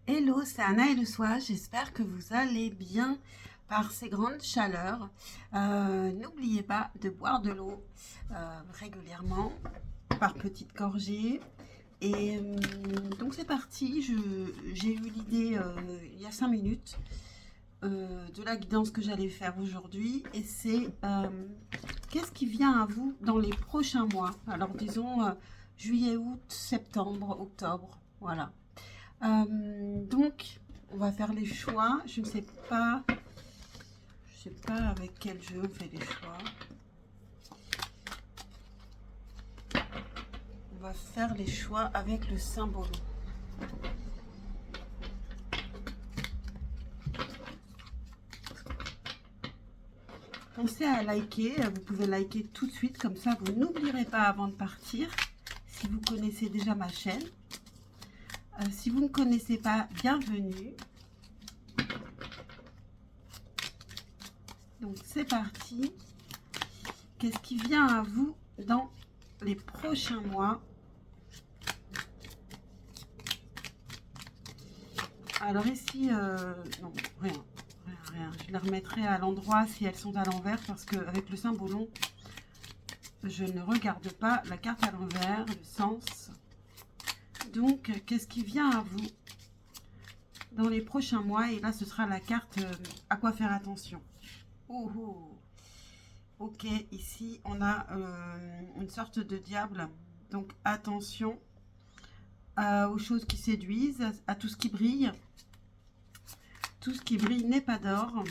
Hello, c'est Anna et le soir. J'espère que vous allez bien par ces grandes chaleurs. N'oubliez pas de boire de l'eau régulièrement par petites gorgées. Et donc c'est parti. J'ai eu l'idée il y a 5 minutes de la guidance que j'allais faire aujourd'hui. Et c'est qu'est-ce qui vient à vous dans les prochains mois? Alors disons juillet, août, septembre, octobre. Voilà. Donc, on va faire les choix. Je sais pas avec quel jeu on fait les choix. On va faire les choix avec le symbole. Pensez à liker. Vous pouvez liker tout de suite, comme ça vous n'oublierez pas avant de partir. Si vous connaissez déjà ma chaîne. Si vous ne connaissez pas, bienvenue. Donc c'est parti. Qu'est-ce qui vient à vous dans les prochains mois? Alors ici, non, rien. Je les remettrai à l'endroit si elles sont à l'envers parce qu'avec le symbolon, je ne regarde pas la carte à l'envers, le sens. Donc, qu'est-ce qui vient à vous dans les prochains mois? Et là, ce sera la carte à quoi faire attention. Oh, oh. Ok, ici, on a une sorte de diable. Donc, attention aux choses qui séduisent, à tout ce qui brille. Tout ce qui brille n'est pas d'or.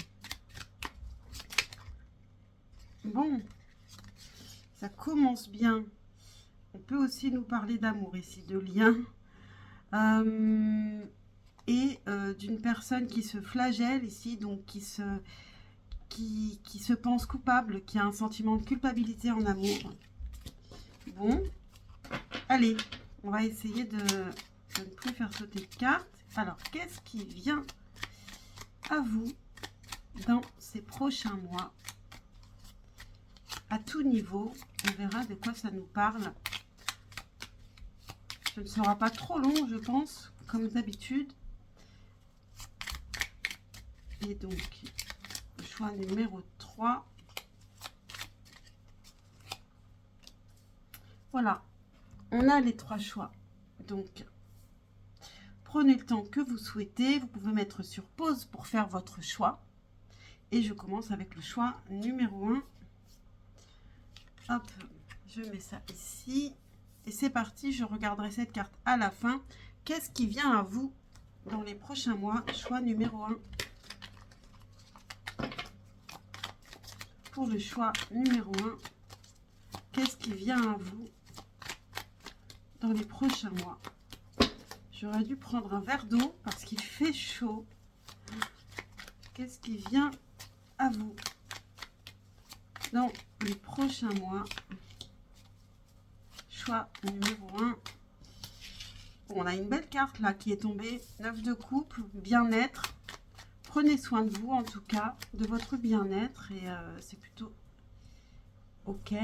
Bon, ça commence bien. On peut aussi nous parler d'amour ici, de lien. Et d'une personne qui se flagelle ici, donc qui se pense coupable, qui a un sentiment de culpabilité en amour. Bon, allez, on va essayer de ne plus faire sauter de cartes. Alors, qu'est-ce qui vient à vous dans ces prochains mois? À tout niveau, on verra de quoi ça nous parle. Ce ne sera pas trop long, je pense, comme d'habitude. Et donc, le choix numéro 3. Voilà, on a les 3 choix. Donc, prenez le temps que vous souhaitez. Vous pouvez mettre sur pause pour faire votre choix. Et je commence avec le choix numéro 1. Hop, je mets ça ici. Et c'est parti, je regarderai cette carte à la fin. Qu'est-ce qui vient à vous dans les prochains mois? Choix numéro 1. Pour le choix numéro 1, qu'est-ce qui vient à vous dans les prochains mois? J'aurais dû prendre un verre d'eau parce qu'il fait chaud. Qu'est-ce qui vient à vous dans les prochains mois? Choix numéro 1. Bon, on a une belle carte là qui est tombée. 9 de coupe, bien-être. Prenez soin de vous en tout cas, de votre bien-être. Et c'est plutôt ok.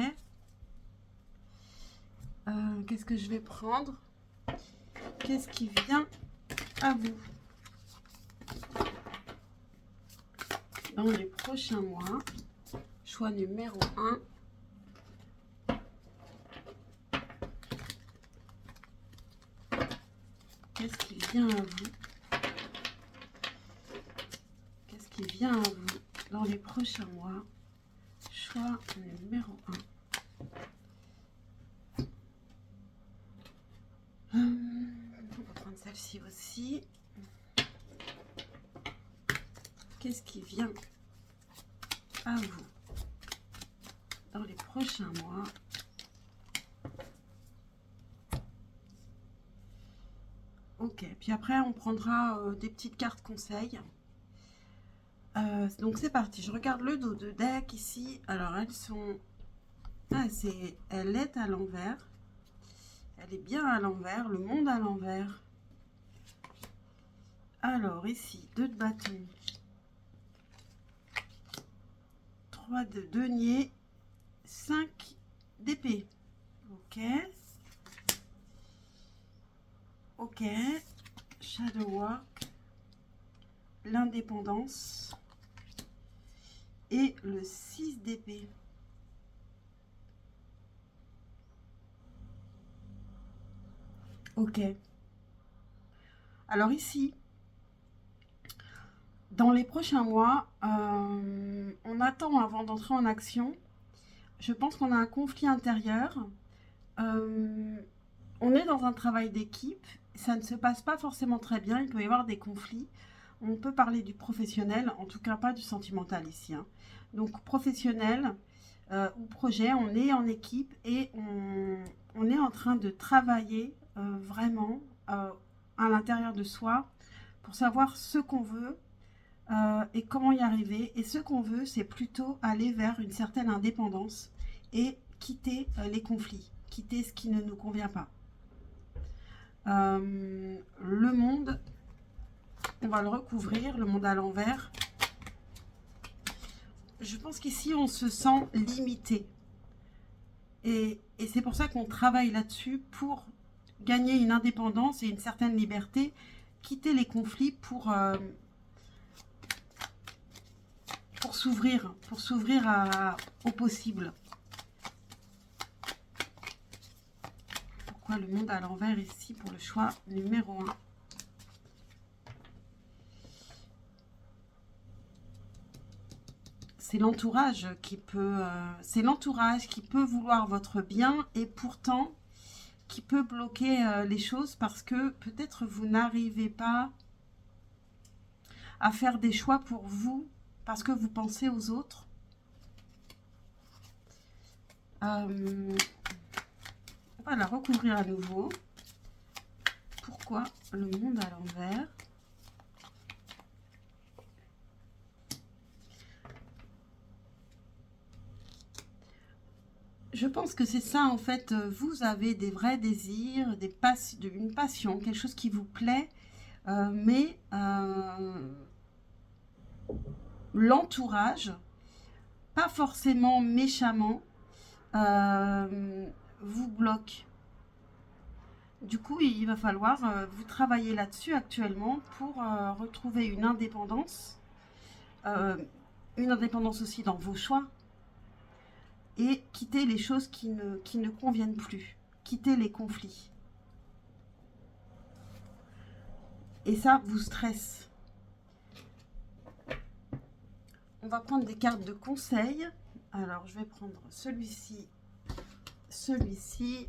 Qu'est-ce que je vais prendre? Qu'est-ce qui vient à vous dans les prochains mois? Choix numéro 1. Qu'est-ce qui vient à vous? Qu'est-ce qui vient à vous dans les prochains mois? Choix numéro 1. On va prendre celle-ci aussi. Qu'est-ce qui vient à vous dans les prochains mois? Ok, puis après on prendra des petites cartes conseils. Donc c'est parti, je regarde le dos de deck ici. Alors elles sont... elle est à l'envers. Elle est bien à l'envers, le monde à l'envers. Alors ici, 2 de bâton. 3 de denier. 5 d'épée. Ok. Ok. Shadow Work, l'indépendance et le 6 d'épée. Ok. Alors ici, dans les prochains mois, on attend avant d'entrer en action. Je pense qu'on a un conflit intérieur. On est dans un travail d'équipe. Ça ne se passe pas forcément très bien. Il peut y avoir des conflits. On peut parler du professionnel, en tout cas pas du sentimental ici. Hein. Donc professionnel ou projet, on est en équipe et on est en train de travailler vraiment à l'intérieur de soi pour savoir ce qu'on veut et comment y arriver. Et ce qu'on veut, c'est plutôt aller vers une certaine indépendance et quitter les conflits, quitter ce qui ne nous convient pas. Le monde, on va le recouvrir, le monde à l'envers. Je pense qu'ici, on se sent limité. Et c'est pour ça qu'on travaille là-dessus pour gagner une indépendance et une certaine liberté, quitter les conflits pour s'ouvrir au possible. Pourquoi le monde à l'envers ici pour le choix numéro 1? C'est l'entourage qui peut, vouloir votre bien et pourtant qui peut bloquer les choses parce que peut-être vous n'arrivez pas à faire des choix pour vous parce que vous pensez aux autres. On va la recouvrir à nouveau. Pourquoi le monde à l'envers? Je pense que c'est ça en fait. Vous avez des vrais désirs, une passion, quelque chose qui vous plaît, mais l'entourage, pas forcément méchamment, vous bloque. Du coup, il va falloir vous travailler là-dessus actuellement pour retrouver une indépendance aussi dans vos choix et quitter les choses qui ne conviennent plus, quitter les conflits. Et ça vous stresse. On va prendre des cartes de conseil. Alors, je vais prendre celui-ci, celui-ci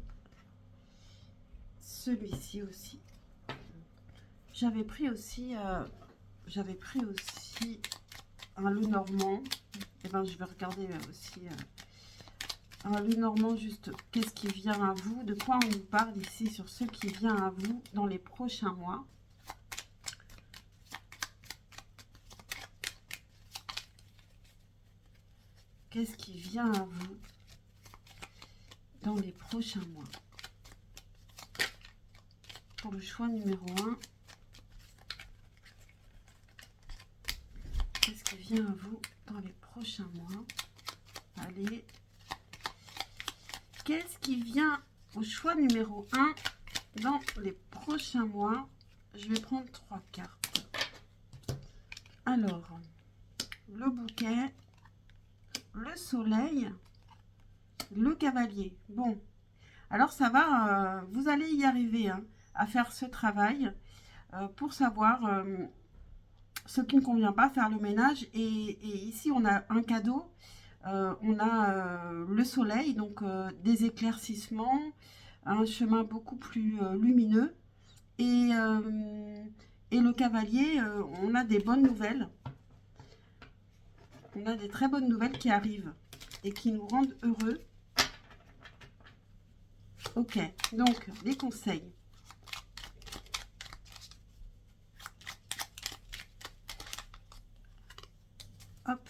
aussi. J'avais pris aussi un Lenormand. Et ben, je vais regarder aussi un Lenormand, juste qu'est-ce qui vient à vous, de quoi on nous parle ici sur ce qui vient à vous dans les prochains mois. Qu'est-ce qui vient à vous dans les prochains mois? Pour le choix numéro 1, qu'est-ce qui vient à vous dans les prochains mois? Allez. Qu'est-ce qui vient au choix numéro 1 dans les prochains mois? Je vais prendre 3 cartes. Alors, le bouquet, le soleil, le cavalier. Bon, alors ça va, vous allez y arriver hein, à faire ce travail pour savoir ce qui ne convient pas, faire le ménage. Et ici, on a un cadeau. On a le soleil, donc des éclaircissements, un chemin beaucoup plus lumineux. Et le cavalier, on a des bonnes nouvelles. On a des très bonnes nouvelles qui arrivent et qui nous rendent heureux. Ok, donc les conseils. Hop.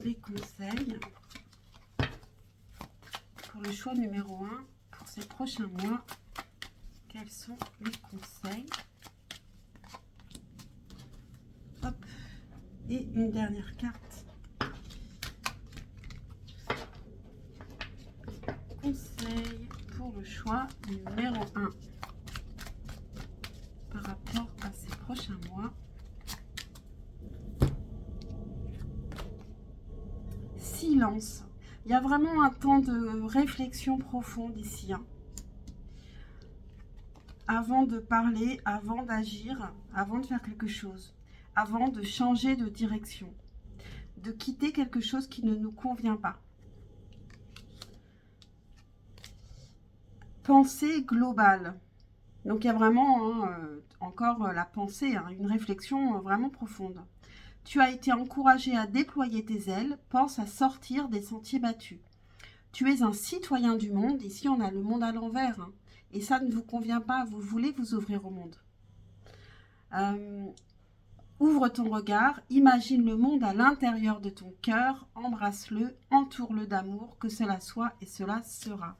Les conseils pour le choix numéro 1 pour ces prochains mois. Quels sont les conseils? Hop. Et une dernière carte. Conseil pour le choix choix numéro 1 par rapport à ces prochains mois. Silence. Il y a vraiment un temps de réflexion profonde ici. Hein. Avant de parler, avant d'agir, avant de faire quelque chose, avant de changer de direction, de quitter quelque chose qui ne nous convient pas. Pensée globale. Donc il y a vraiment encore la pensée, une réflexion vraiment profonde. Tu as été encouragé à déployer tes ailes, pense à sortir des sentiers battus. Tu es un citoyen du monde, ici on a le monde à l'envers, et ça ne vous convient pas, vous voulez vous ouvrir au monde. Ouvre ton regard, imagine le monde à l'intérieur de ton cœur, embrasse-le, entoure-le d'amour, que cela soit et cela sera.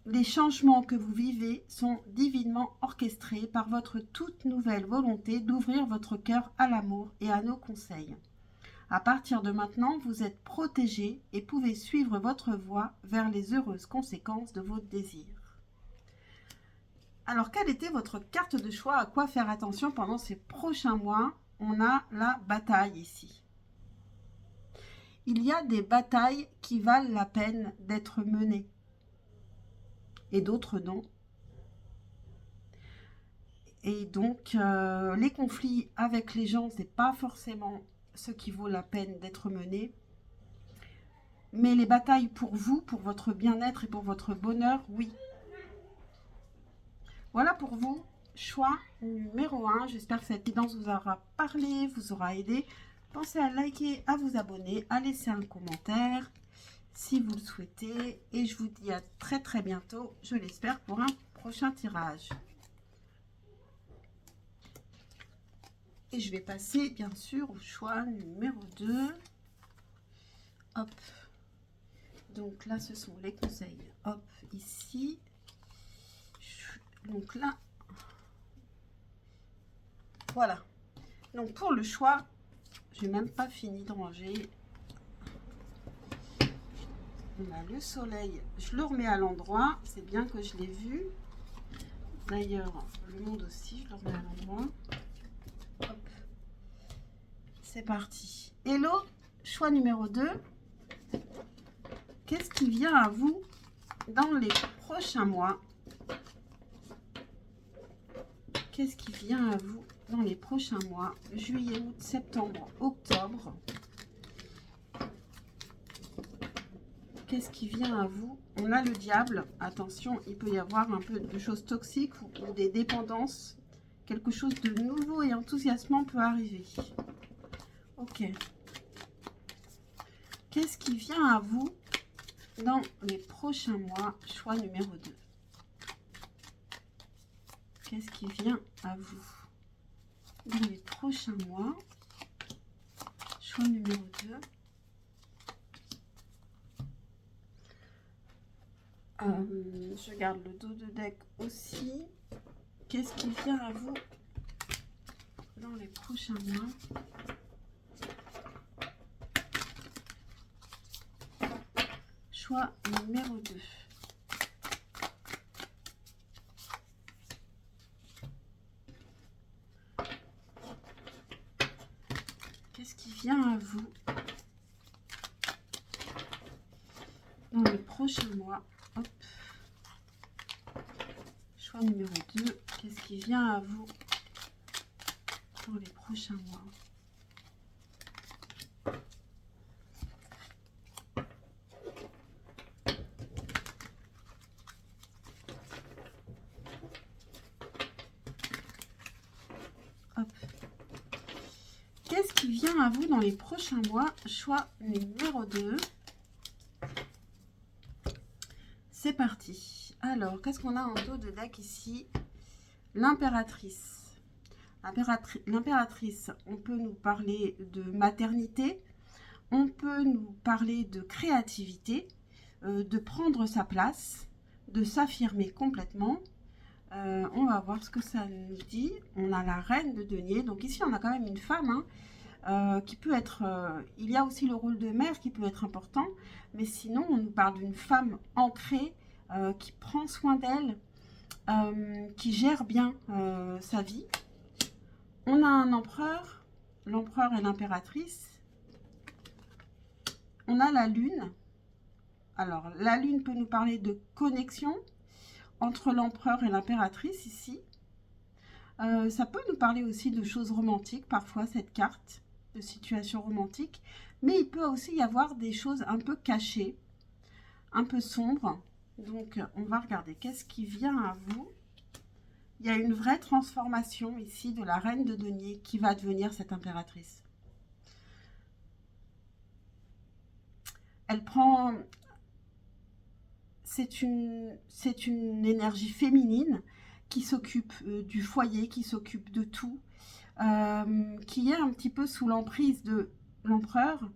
Les changements que vous vivez sont divinement orchestrés par votre toute nouvelle volonté d'ouvrir votre cœur à l'amour et à nos conseils. À partir de maintenant, vous êtes protégé et pouvez suivre votre voie vers les heureuses conséquences de vos désirs. Alors, quelle était votre carte de choix? À quoi faire attention pendant ces prochains mois? On a la bataille ici. Il y a des batailles qui valent la peine d'être menées et d'autres non. Et donc, les conflits avec les gens, c'est pas forcément ce qui vaut la peine d'être mené. Mais les batailles pour vous, pour votre bien-être et pour votre bonheur, oui. Voilà pour vous, choix numéro 1. J'espère que cette guidance vous aura parlé, vous aura aidé. Pensez à liker, à vous abonner, à laisser un commentaire si vous le souhaitez. Et je vous dis à très très bientôt, je l'espère, pour un prochain tirage. Et je vais passer bien sûr au choix numéro 2. Hop. Donc là, ce sont les conseils. Hop, ici. Donc là, voilà. Donc pour le choix, j'ai même pas fini de ranger. On a le soleil, je le remets à l'endroit. C'est bien que je l'ai vu. D'ailleurs, le monde aussi, je le remets à l'endroit. Hop. C'est parti. Hello, choix numéro 2. Qu'est-ce qui vient à vous dans les prochains mois? Qu'est-ce qui vient à vous dans les prochains mois? Juillet, août, septembre, octobre. Qu'est-ce qui vient à vous? On a le diable. Attention, il peut y avoir un peu de choses toxiques ou des dépendances. Quelque chose de nouveau et enthousiasmant peut arriver. Ok. Qu'est-ce qui vient à vous dans les prochains mois? Choix numéro 2. Qu'est-ce qui vient à vous dans les prochains mois? Choix numéro 2. Je garde le dos de deck aussi. Qu'est-ce qui vient à vous dans les prochains mois? Choix numéro 2. Qu'est-ce qui vient à vous dans les prochains mois? Hop. Choix numéro 2. Qu'est-ce qui vient à vous pour les prochains mois? Hop. Qu'est-ce qui vient à vous dans les prochains mois? Choix numéro 2. C'est parti. Alors, qu'est-ce qu'on a en dos de deck ici? L'impératrice. L'impératrice, on peut nous parler de maternité, on peut nous parler de créativité, de prendre sa place, de s'affirmer complètement. On va voir ce que ça nous dit. On a la reine de denier. Donc ici, on a quand même une femme qui peut être... il y a aussi le rôle de mère qui peut être important. Mais sinon, on nous parle d'une femme ancrée, qui prend soin d'elle, qui gère bien sa vie. On a un empereur, l'empereur et l'impératrice. On a la lune. Alors, la lune peut nous parler de connexion entre l'empereur et l'impératrice ici. Ça peut nous parler aussi de choses romantiques, parfois, cette carte, de situations romantiques. Mais il peut aussi y avoir des choses un peu cachées, un peu sombres. Donc, on va regarder qu'est-ce qui vient à vous. Il y a une vraie transformation ici de la reine de denier qui va devenir cette impératrice. Elle prend... C'est une énergie féminine qui s'occupe du foyer, qui s'occupe de tout, qui est un petit peu sous l'emprise de l'empereur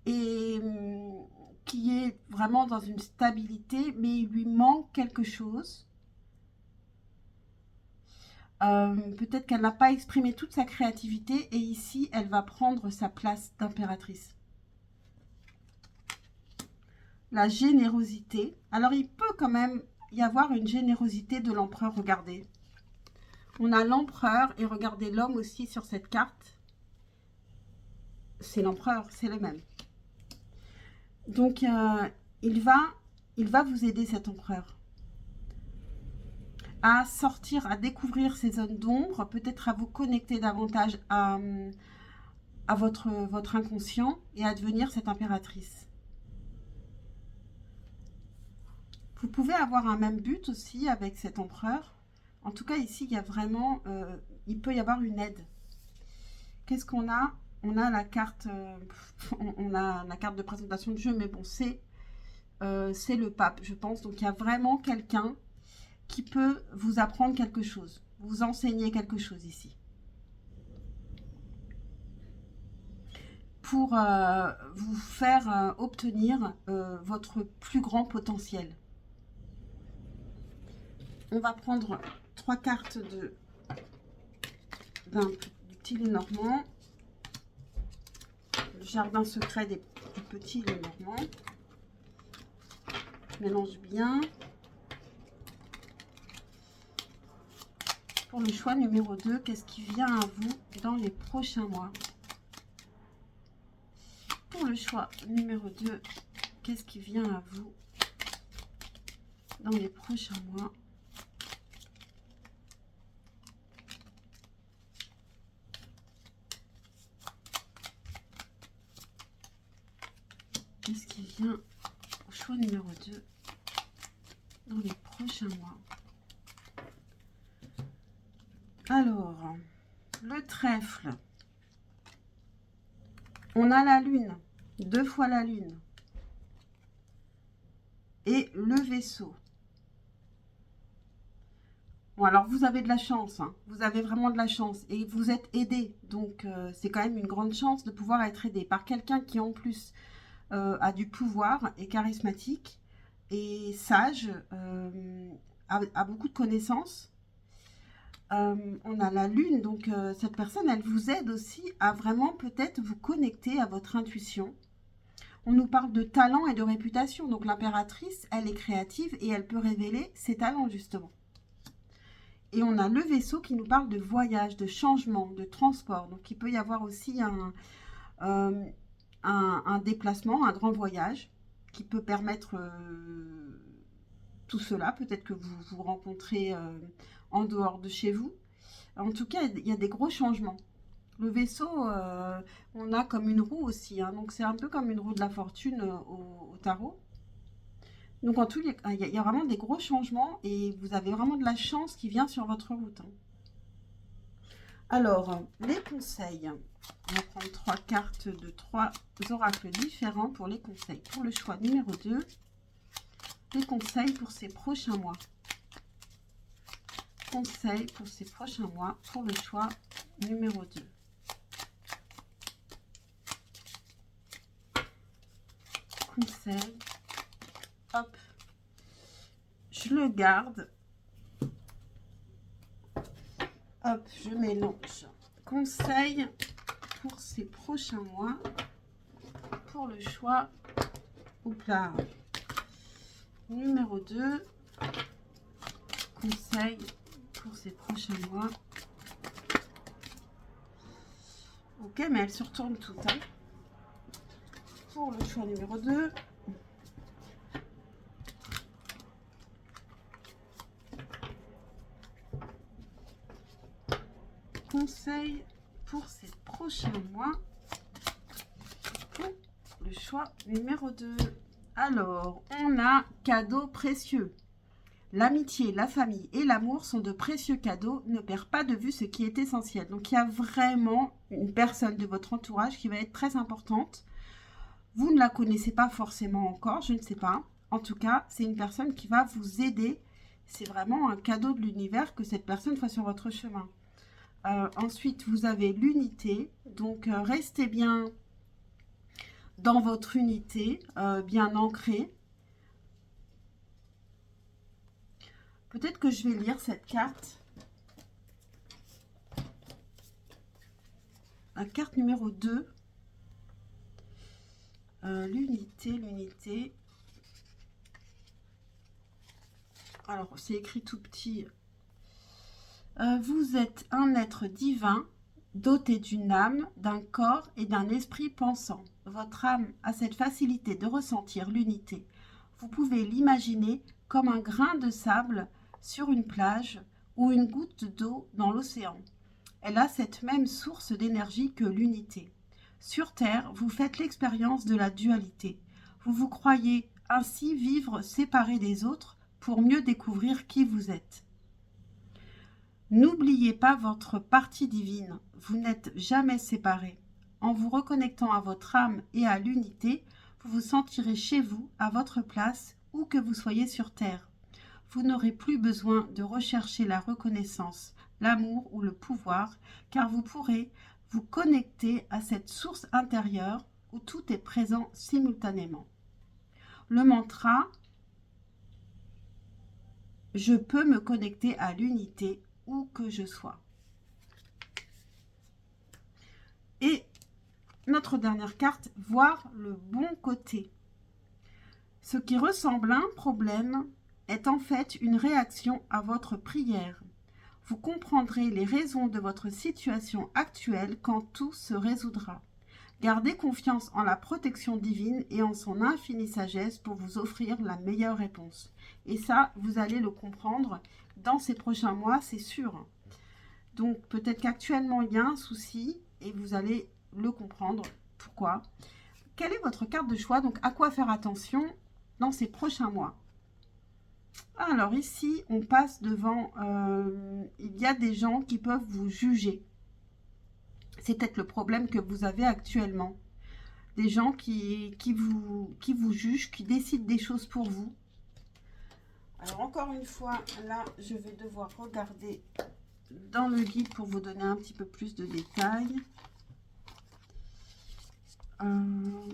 et qui est vraiment dans une stabilité, mais il lui manque quelque chose. Peut-être qu'elle n'a pas exprimé toute sa créativité et ici, elle va prendre sa place d'impératrice. La générosité. Alors, il peut quand même y avoir une générosité de l'empereur. Regardez. On a l'empereur et regardez l'homme aussi sur cette carte. C'est l'empereur, c'est le même. Donc, il va vous aider, cet empereur, à sortir, à découvrir ces zones d'ombre, peut-être à vous connecter davantage à votre inconscient et à devenir cette impératrice. Vous pouvez avoir un même but aussi avec cet empereur. En tout cas, ici, il y a vraiment... il peut y avoir une aide. Qu'est-ce qu'on a? On a la carte... on a la carte de présentation de jeu, mais bon, c'est le pape, je pense. Donc, il y a vraiment quelqu'un qui peut vous apprendre quelque chose, vous enseigner quelque chose ici. Pour vous faire obtenir votre plus grand potentiel. On va prendre 3 cartes du petit Lenormand. Le jardin secret du petit Lenormand. Mélange bien. Pour le choix numéro 2, qu'est-ce qui vient à vous dans les prochains mois? Pour le choix numéro 2, qu'est-ce qui vient à vous dans les prochains mois? Qu'est-ce qui vient au choix numéro 2 dans les prochains mois? Alors, le trèfle. On a la lune, 2 fois la lune. Et le vaisseau. Bon, alors vous avez de la chance, hein. Vous avez vraiment de la chance. Et vous êtes aidé. Donc, c'est quand même une grande chance de pouvoir être aidé par quelqu'un qui, en plus, a du pouvoir, est charismatique, et sage, a beaucoup de connaissances. On a la lune, donc cette personne, elle vous aide aussi à vraiment peut-être vous connecter à votre intuition. On nous parle de talent et de réputation, donc l'impératrice, elle est créative et elle peut révéler ses talents justement. Et on a le vaisseau qui nous parle de voyage, de changement, de transport, donc il peut y avoir aussi un déplacement, un grand voyage qui peut permettre tout cela. Peut-être que vous vous rencontrez en dehors de chez vous. En tout cas, il y a des gros changements. Le vaisseau, on a comme une roue aussi, hein, donc c'est un peu comme une roue de la fortune au tarot. Donc en tout, il y a vraiment des gros changements et vous avez vraiment de la chance qui vient sur votre route, hein. Alors, les conseils. On va prendre 3 cartes de 3 oracles différents pour les conseils. Pour le choix numéro 2, les conseils pour ces prochains mois. Conseils pour ces prochains mois pour le choix numéro 2. Conseil. Hop. Je le garde. Hop, je mélange. Conseil pour ces prochains mois pour le choix. Oups là. numéro 2. Conseil pour ces prochains mois. Ok, mais elle se retourne tout. Hein. Pour le choix numéro 2. Conseil pour ces prochains mois. Pour le choix numéro 2. Alors, on a cadeaux précieux. L'amitié, la famille et l'amour sont de précieux cadeaux. Ne perds pas de vue ce qui est essentiel. Donc, il y a vraiment une personne de votre entourage qui va être très importante. Vous ne la connaissez pas forcément encore, je ne sais pas. En tout cas, c'est une personne qui va vous aider. C'est vraiment un cadeau de l'univers que cette personne soit sur votre chemin. Ensuite, vous avez l'unité. Donc, restez bien dans votre unité, bien ancrée. Peut-être que je vais lire cette carte. La carte numéro 2. L'unité. Alors, c'est écrit tout petit. Vous êtes un être divin, doté d'une âme, d'un corps et d'un esprit pensant. Votre âme a cette facilité de ressentir l'unité. Vous pouvez l'imaginer comme un grain de sable sur une plage ou une goutte d'eau dans l'océan. Elle a cette même source d'énergie que l'unité. Sur Terre, vous faites l'expérience de la dualité. Vous vous croyez ainsi vivre séparés des autres pour mieux découvrir qui vous êtes. N'oubliez pas votre partie divine. Vous n'êtes jamais séparés. En vous reconnectant à votre âme et à l'unité, vous vous sentirez chez vous, à votre place, où que vous soyez sur Terre. Vous n'aurez plus besoin de rechercher la reconnaissance, l'amour ou le pouvoir, car vous pourrez vous connecter à cette source intérieure où tout est présent simultanément. Le mantra « Je peux me connecter à l'unité où que je sois ». Et notre dernière carte, voir le bon côté. Ce qui ressemble à un problème est en fait une réaction à votre prière. Vous comprendrez les raisons de votre situation actuelle quand tout se résoudra. Gardez confiance en la protection divine et en son infinie sagesse pour vous offrir la meilleure réponse. Et ça, vous allez le comprendre dans ces prochains mois, c'est sûr. Donc, peut-être qu'actuellement, il y a un souci et vous allez le comprendre. Pourquoi? Quelle est votre carte de choix? Donc, à quoi faire attention dans ces prochains mois? Alors ici, on passe devant, il y a des gens qui peuvent vous juger. C'est peut-être le problème que vous avez actuellement. Des gens qui vous jugent, qui décident des choses pour vous. Alors encore une fois, là, je vais devoir regarder dans le guide pour vous donner un petit peu plus de détails. Alors,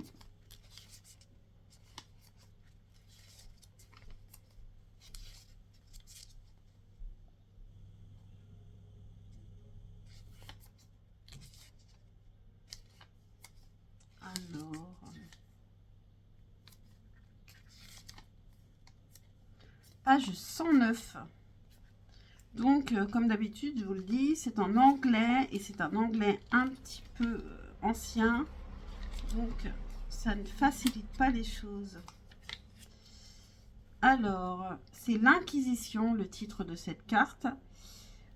page 109. Donc, comme d'habitude, je vous le dis, c'est en anglais et c'est un anglais un petit peu ancien. Donc, ça ne facilite pas les choses. Alors, c'est l'Inquisition, le titre de cette carte.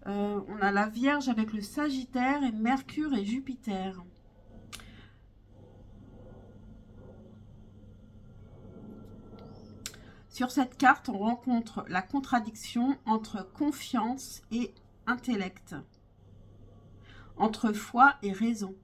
On a la Vierge avec le Sagittaire et Mercure et Jupiter. Sur cette carte, on rencontre la contradiction entre confiance et intellect, entre foi et raison.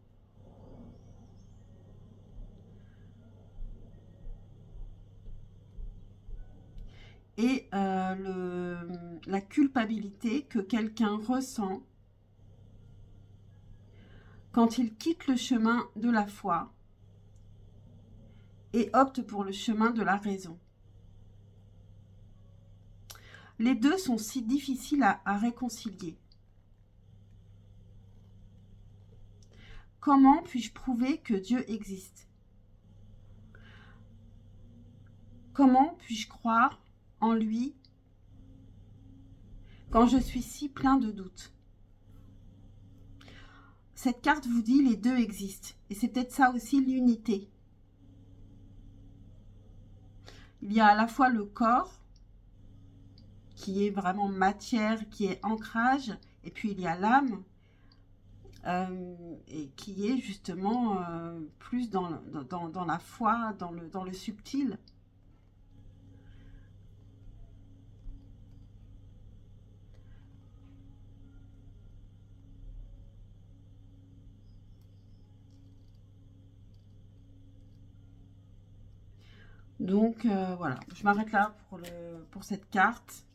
Et la culpabilité que quelqu'un ressent quand il quitte le chemin de la foi et opte pour le chemin de la raison. Les deux sont si difficiles à réconcilier. Comment puis-je prouver que Dieu existe? Comment puis-je croire en lui quand je suis si plein de doutes. Cette carte vous dit les deux existent. Et c'est peut-être ça aussi l'unité. Il y a à la fois le corps, qui est vraiment matière, qui est ancrage, et puis il y a l'âme, et qui est justement plus dans la foi, dans le subtil. Donc voilà, je m'arrête là pour cette carte.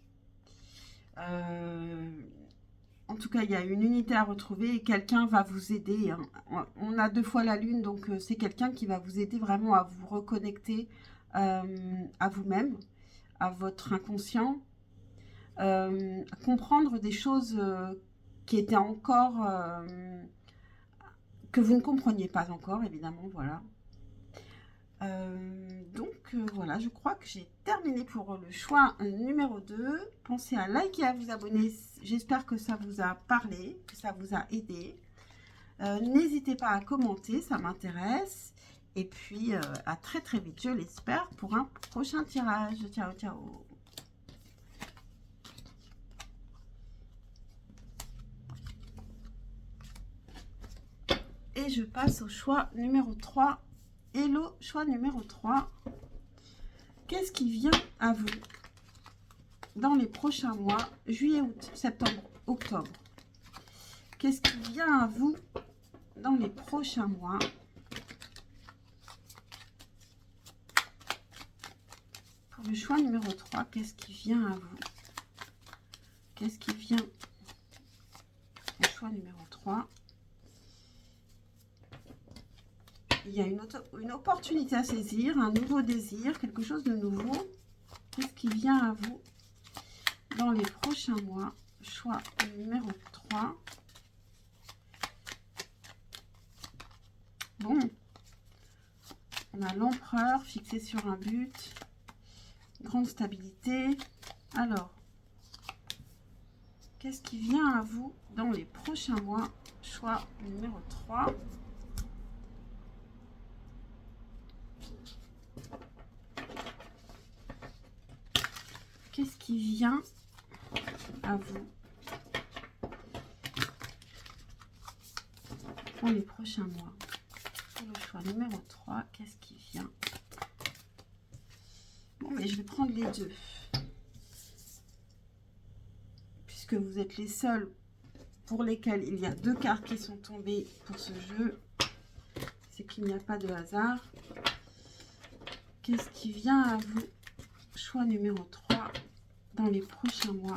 En tout cas, il y a une unité à retrouver et quelqu'un va vous aider. Hein. On a 2 fois la lune, donc c'est quelqu'un qui va vous aider vraiment à vous reconnecter à vous-même, à votre inconscient, à comprendre des choses qui étaient encore, que vous ne compreniez pas encore, évidemment, voilà. Donc voilà, je crois que j'ai terminé pour le choix numéro 2. Pensez à liker et à vous abonner. J'espère que ça vous a parlé, que ça vous a aidé. N'hésitez pas à commenter, ça m'intéresse. Et puis à très très vite, je l'espère, pour un prochain tirage. Ciao, ciao. Et je passe au choix numéro 3. Hello, choix numéro 3. Qu'est-ce qui vient à vous dans les prochains mois, juillet, août, septembre, octobre? Qu'est-ce qui vient à vous dans les prochains mois? Pour le choix numéro 3, qu'est-ce qui vient à vous? Qu'est-ce qui vient au choix numéro 3? Il y a une opportunité à saisir, un nouveau désir, quelque chose de nouveau. Qu'est-ce qui vient à vous dans les prochains mois? Choix numéro 3. Bon, on a l'empereur fixé sur un but, grande stabilité. Alors, qu'est-ce qui vient à vous dans les prochains mois? Choix numéro 3. Qu'est-ce qui vient à vous pour les prochains mois? Pour le choix numéro 3, qu'est-ce qui vient? Bon, mais je vais prendre les deux. Puisque vous êtes les seuls pour lesquels il y a 2 cartes qui sont tombées pour ce jeu, c'est qu'il n'y a pas de hasard. Qu'est-ce qui vient à vous? Choix numéro 3 dans les prochains mois.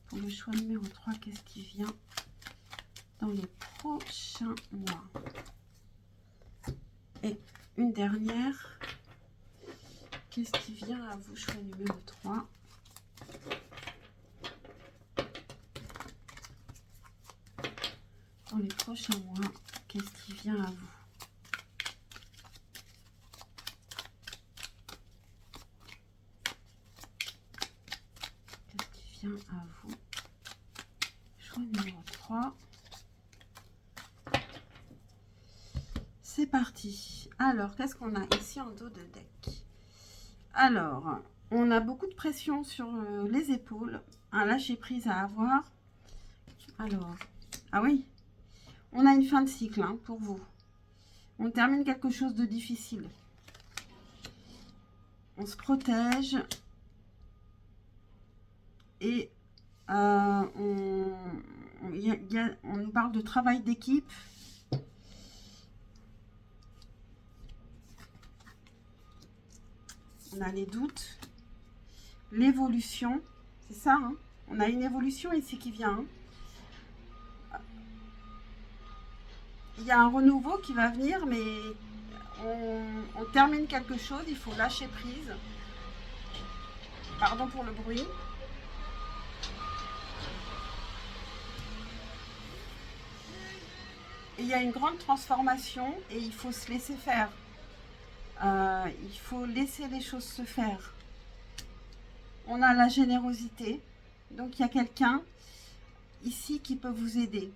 Pour le choix numéro 3, qu'est-ce qui vient dans les prochains mois? Et une dernière. Qu'est-ce qui vient à vous? Choix numéro 3. Dans les prochains mois, qu'est-ce qui vient à vous? Vient à vous. Choix numéro 3. C'est parti. Alors, qu'est-ce qu'on a ici en dos de deck? Alors, on a beaucoup de pression sur les épaules, un lâcher-prise à avoir. Alors, ah oui, on a une fin de cycle hein, pour vous. On termine quelque chose de difficile. On se protège. Et on nous parle de travail d'équipe. On a les doutes, l'évolution, c'est ça. Hein, on a une évolution ici qui vient. Hein. Il y a un renouveau qui va venir, mais on termine quelque chose, il faut lâcher prise. Pardon pour le bruit. Il y a une grande transformation et il faut se laisser faire. Il faut laisser les choses se faire. On a la générosité. Donc, il y a quelqu'un ici qui peut vous aider.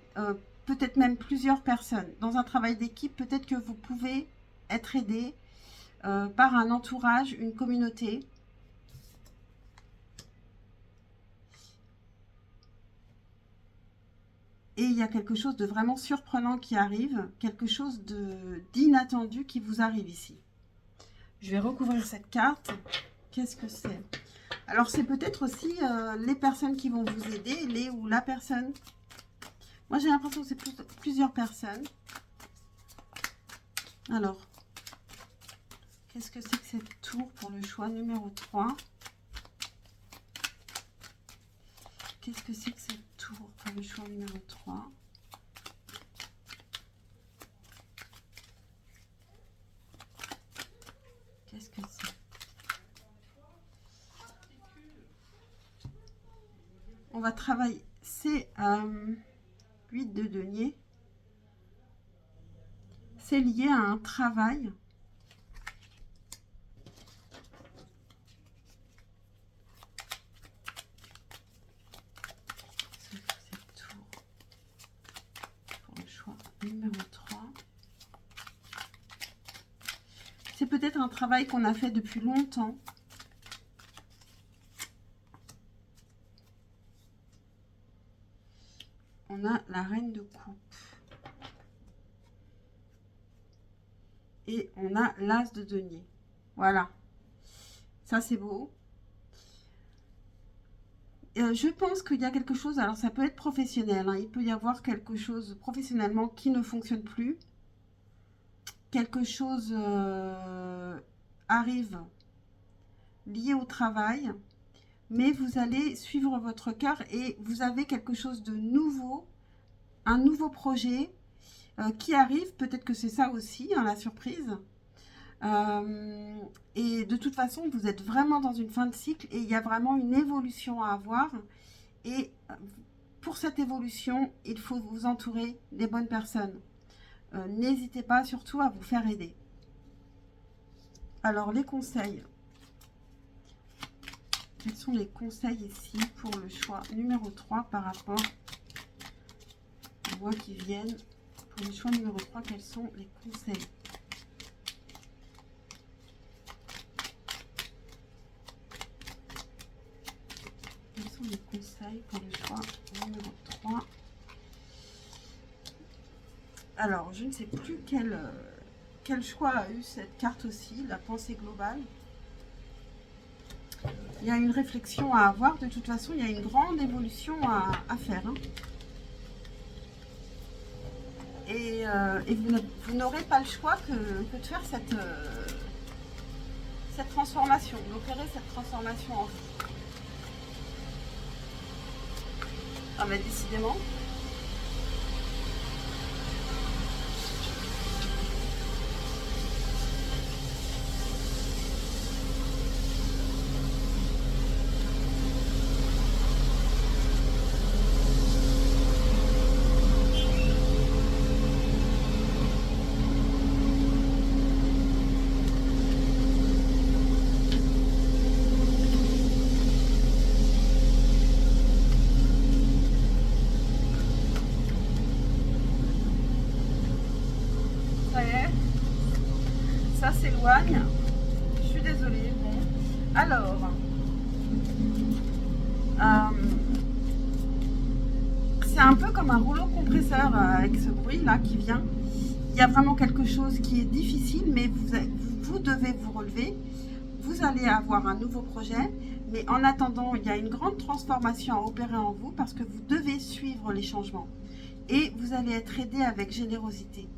Peut-être même plusieurs personnes. Dans un travail d'équipe, peut-être que vous pouvez être aidé par un entourage, une communauté. Et il y a quelque chose de vraiment surprenant qui arrive, quelque chose d'inattendu qui vous arrive ici. Je vais recouvrir cette carte. Qu'est-ce que c'est? Alors, c'est peut-être aussi les personnes qui vont vous aider, les ou la personne. Moi, j'ai l'impression que c'est plusieurs personnes. Alors, qu'est-ce que c'est que cette tour pour le choix numéro 3? Qu'est-ce que c'est que cette tour pour le choix numéro 3? Qu'est-ce que c'est? On va travailler. C'est 8 de denier. C'est lié à un travail. Numéro 3. C'est peut-être un travail qu'on a fait depuis longtemps. On a la reine de coupe. Et on a l'as de denier. Voilà. Ça, c'est beau. Je pense qu'il y a quelque chose, alors ça peut être professionnel, hein, il peut y avoir quelque chose professionnellement qui ne fonctionne plus. Quelque chose arrive lié au travail, mais vous allez suivre votre cœur et vous avez quelque chose de nouveau, un nouveau projet qui arrive. Peut-être que c'est ça aussi, hein, la surprise. Et de toute façon, vous êtes vraiment dans une fin de cycle et il y a vraiment une évolution à avoir. Et pour cette évolution, il faut vous entourer des bonnes personnes. N'hésitez pas surtout à vous faire aider. Alors, les conseils. Quels sont les conseils ici pour le choix numéro 3 par rapport aux mois qui viennent? Pour le choix numéro 3, quels sont les conseils? Quels sont les conseils pour le choix numéro 3? Alors, je ne sais plus quel choix a eu cette carte aussi, la pensée globale. Il y a une réflexion à avoir. De toute façon, il y a une grande évolution à faire. Hein. Et vous n'aurez pas le choix que de faire cette transformation, d'opérer cette transformation en vous. Ah mais décidément. Ça y est, ça s'éloigne. Je suis désolée. Bon. Alors, c'est un peu comme un rouleau compresseur avec ce bruit là qui vient. Il y a vraiment quelque chose qui est difficile, mais vous devez vous relever. Vous allez avoir un nouveau projet, mais en attendant, il y a une grande transformation à opérer en vous parce que vous devez suivre les changements. Et vous allez être aidé avec générosité.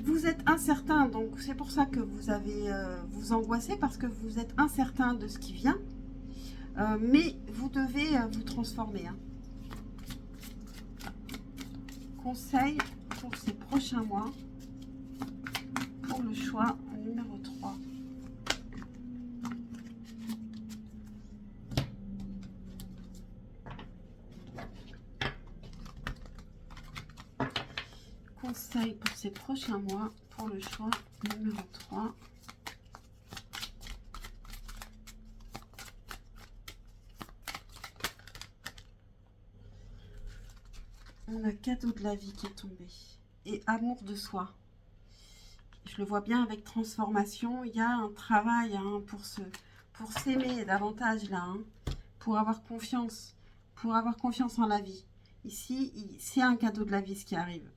Vous êtes incertain, donc c'est pour ça que vous avez vous angoissez parce que vous êtes incertain de ce qui vient. Mais vous devez vous transformer. Hein. Conseil pour ces prochains mois pour le choix numéro 3. Conseil pour ces prochains mois pour le choix numéro 3. On a cadeau de la vie qui est tombé. Et amour de soi. Je le vois bien avec transformation. Il y a un travail hein, pour s'aimer davantage là. Hein, pour avoir confiance. Pour avoir confiance en la vie. Ici, c'est un cadeau de la vie ce qui arrive.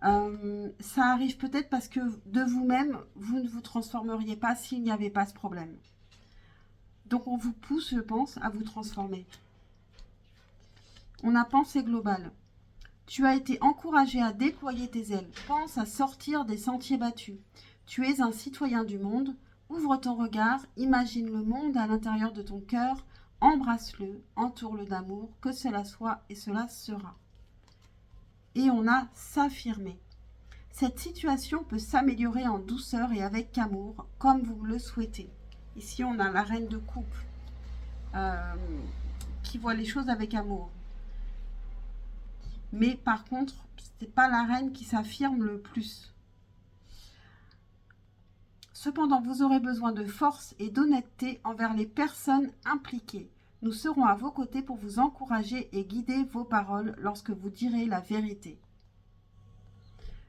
Ça arrive peut-être parce que de vous-même, vous ne vous transformeriez pas s'il n'y avait pas ce problème. Donc on vous pousse, je pense, à vous transformer. On a pensée globale. Tu as été encouragé à déployer tes ailes. Pense à sortir des sentiers battus. Tu es un citoyen du monde. Ouvre ton regard, imagine le monde à l'intérieur de ton cœur. Embrasse-le, entoure-le d'amour, que cela soit et cela sera. Et on a s'affirmer. Cette situation peut s'améliorer en douceur et avec amour, comme vous le souhaitez. Ici, on a la reine de coupe qui voit les choses avec amour. Mais par contre, ce n'est pas la reine qui s'affirme le plus. Cependant, vous aurez besoin de force et d'honnêteté envers les personnes impliquées. Nous serons à vos côtés pour vous encourager et guider vos paroles lorsque vous direz la vérité.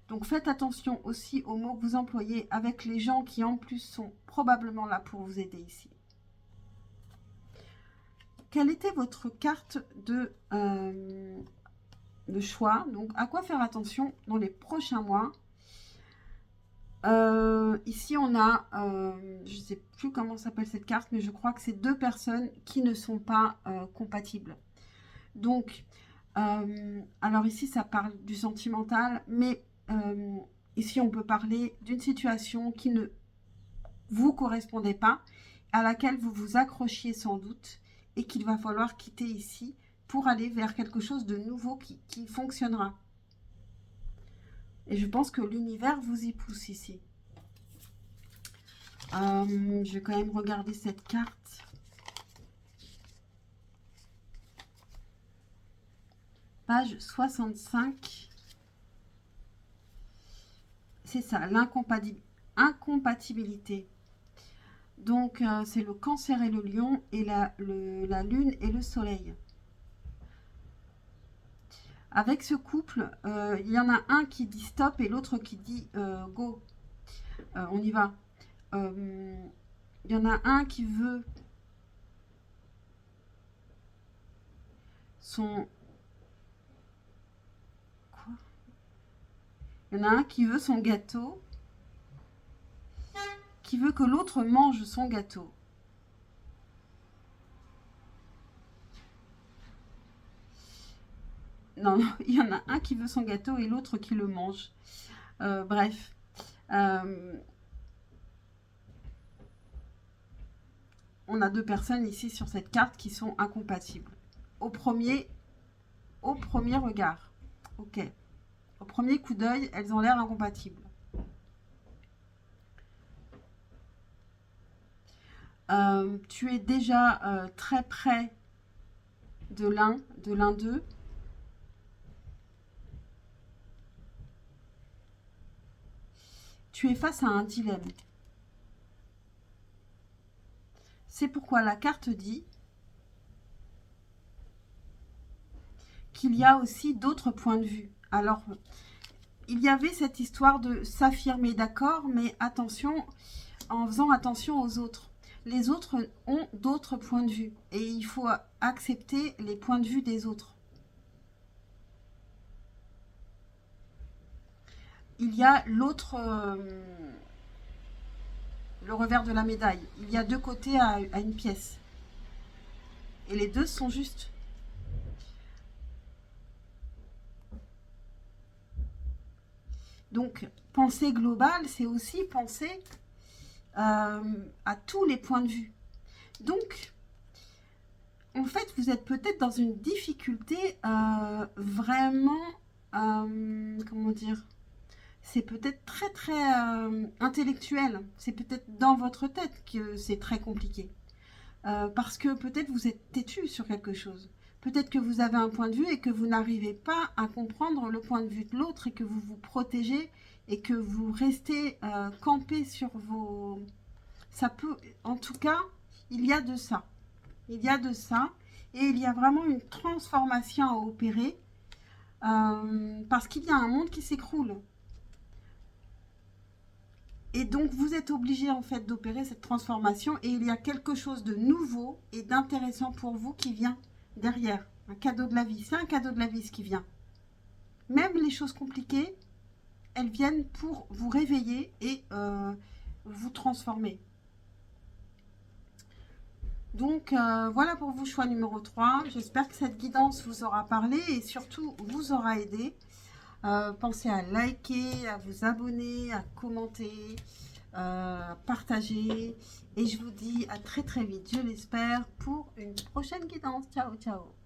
Donc faites attention aussi aux mots que vous employez avec les gens qui en plus sont probablement là pour vous aider ici. Quelle était votre carte de choix? Donc à quoi faire attention dans les prochains mois? Ici on a, je ne sais plus comment s'appelle cette carte, mais je crois que c'est deux personnes qui ne sont pas compatibles. Donc, alors ici ça parle du sentimental, mais ici on peut parler d'une situation qui ne vous correspondait pas, à laquelle vous vous accrochiez sans doute, et qu'il va falloir quitter ici pour aller vers quelque chose de nouveau qui fonctionnera. Et je pense que l'univers vous y pousse ici. Je vais quand même regarder cette carte. Page 65. C'est ça, l'incompatibilité. Donc, c'est le cancer et le lion, et la lune et le soleil. Avec ce couple, il y en a un qui dit stop et l'autre qui dit go. On y va. Il y en a un qui veut son... Quoi? Il y en a un qui veut son gâteau, qui veut que l'autre mange son gâteau. Non, il y en a un qui veut son gâteau et l'autre qui le mange. Bref. On a deux personnes ici sur cette carte qui sont incompatibles. Au premier regard. Ok. Au premier coup d'œil, elles ont l'air incompatibles. Tu es déjà très près de l'un d'eux. Tu es face à un dilemme. C'est pourquoi la carte dit qu'il y a aussi d'autres points de vue. Alors, il y avait cette histoire de s'affirmer, d'accord, mais attention, en faisant attention aux autres. Les autres ont d'autres points de vue et il faut accepter les points de vue des autres. Il y a l'autre, le revers de la médaille. Il y a deux côtés à une pièce. Et les deux sont justes. Donc, penser globale, c'est aussi penser à tous les points de vue. Donc, en fait, vous êtes peut-être dans une difficulté vraiment, comment dire, c'est peut-être très très intellectuel. C'est peut-être dans votre tête que c'est très compliqué. Parce que peut-être vous êtes têtu sur quelque chose. Peut-être que vous avez un point de vue et que vous n'arrivez pas à comprendre le point de vue de l'autre et que vous vous protégez et que vous restez campé sur vos... Ça peut... En tout cas, il y a de ça. Il y a de ça. Et il y a vraiment une transformation à opérer parce qu'il y a un monde qui s'écroule. Et donc, vous êtes obligé en fait d'opérer cette transformation et il y a quelque chose de nouveau et d'intéressant pour vous qui vient derrière. Un cadeau de la vie. C'est un cadeau de la vie ce qui vient. Même les choses compliquées, elles viennent pour vous réveiller et vous transformer. Donc, voilà pour vous, choix numéro 3. J'espère que cette guidance vous aura parlé et surtout vous aura aidé. Pensez à liker, à vous abonner, à commenter, partager. Et je vous dis à très très vite, je l'espère, pour une prochaine guidance. Ciao, ciao.